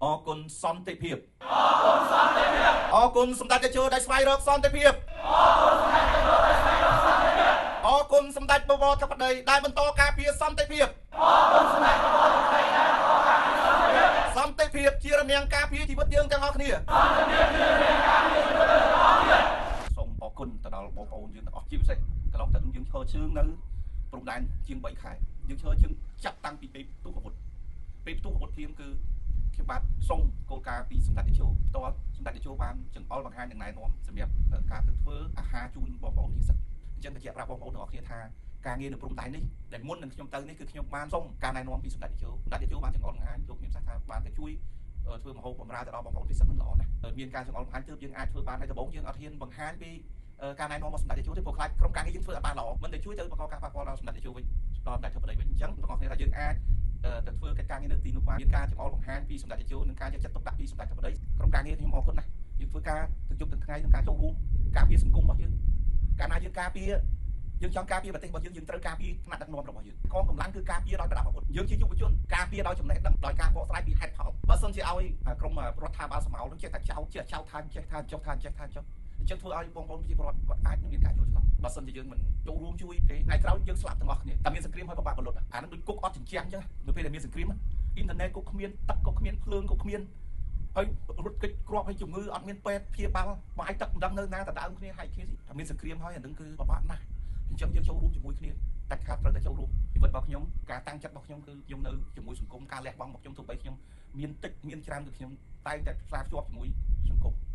អរគុណសន្តិភាពអរគុណសម្ដេចតេជោដែលស្វែងរកសន្តិភាពអរគុណសម្ដេចបវរធិបតីដែលបន្តការពារសន្តិភាពសន្តិភាពជារនាំងការពារជីវិតយើងទាំងអស់គ្នាសូមអរគុណទៅដល់បងប្អូនយើងទាំងអស់ជាពិសេសកន្លងទៅយើងឈរជើងនៅព្រំដែនជាង3ខែយើងឈរជើងចាប់តាំងពីពេលផ្ទុះអាវុធភ្លាមគឺខ្ញុំបាទសូមគោលការណ៍ពីសម្ដេចតេជោផ្ទាល់សម្ដេចតេជោបានចង្អុលបង្ហាញនិងណែនាំសម្រាប់ការទៅធ្វើអាហារជូនបងប្អូននិស្សិតអញ្ចឹងបញ្ជាក់ប្រាប់បងប្អូនទាំងអស់គ្នាថាការងារនៅព្រំដែននេះដែលមុននឹងខ្ញុំទៅនេះគឺខ្ញុំបានសូមការណែនាំពីសម្ដេចតេជោបានចង្អុលបង្ហាញលោកមានសាស្ត្រថាបានទៅជួយធ្វើម្ហូបបម្រើទៅដល់បងប្អូននិស្សិតនឹងល្អណាស់មានការចង្អុលបង្ហាញទើបយើងអាចធ្វើបានហើយដំបូងយើងអត់ហ៊ានបង្ហាញពីការណែនាំរបស់សម្ដេចតេជោទេព្រោះខ្លាចក្រុមការងារយើងធ្វើអត់បានល្អមិនទៅជួយទៅបង្កការប៉ះពាល់ដល់សម្ដេចតេជោវិញដល់សម្ដេចធិបតីវិញអញ្ចឹងបងប្អូនថាយើងអាចទៅធ្វើកិច្ចការងារនៅទីនោះបានមានការចង្អុលបង្ហាញពីសម្ដេចតេជោនិងការយកចិត្តទុកដាក់ពីសម្ដេចធិបតីក្រុមការងារខ្ញុំអរគុណណាស់យើងធ្វើការទាំងយប់ទាំងថ្ងៃក្នុងការចូលរួមការពារសង្គមរបស់យើងកាលណាយើងការពារយើងចង់ការពារប្រទេសរបស់យើងត្រូវការពារថ្នាក់ដឹកនាំរបស់យើងកងកម្លាំងគឺការពារដោយប្រដាប់អាវុធយើងជាយុវជនការពារដោយចំណេះដឹងដោយការបកស្រាយពីហេតុផលបើសិនជាឲ្យក្រុមរដ្ឋាភិបាលសមោលនឹងចេះតែចោទថាចេះថាចុះថាចេះថាចុះអញ្ចឹងធ្វើឲ្យបងប្អូនប្រជាពលរដ្ឋគាត់អាចនឹងមានការយល់ច្រឡំបើសិនជាយើងមិនចូលរួមជួយទេថ្ងៃក្រោយយើងស្លាប់ទាំងអស់គ្នាតែមានសង្គ្រាមហើយពិបាកបលុតអានឹងដូចគុកអត់ជញ្ជាំងអញ្ចឹងនៅពេលដែលមានសង្គ្រាមអ៊ីនធឺណិតក៏គ្មានទឹកក៏គ្មានភ្លើងក៏គ្មានហើយរត់គេចគ្រាប់ហើយជំងឺអត់មានពេទ្យព្យាបាលបាយទឹកមិនដឹងនៅណាដដើមគ្នាហើយគ្នាតែមានសង្គ្រាមហើយអានឹងគឺពិបាកណាស់អញ្ចឹងយើងចូលរួមជាមួយគ្នាតែខាតត្រូវតែចូលរួមជីវិតរបស់ខ្ញុំការតាំងចិត្តរបស់ខ្ញុំគឺខ្ញុំនៅជាមួយសង្គមការលះបង់របស់ខ្ញុំទោះបីខ្ញុំមានតិចមានច្រើនគឺខ្ញុំតែងតែផ្សារភ្ជាប់ជាមួយសង្គម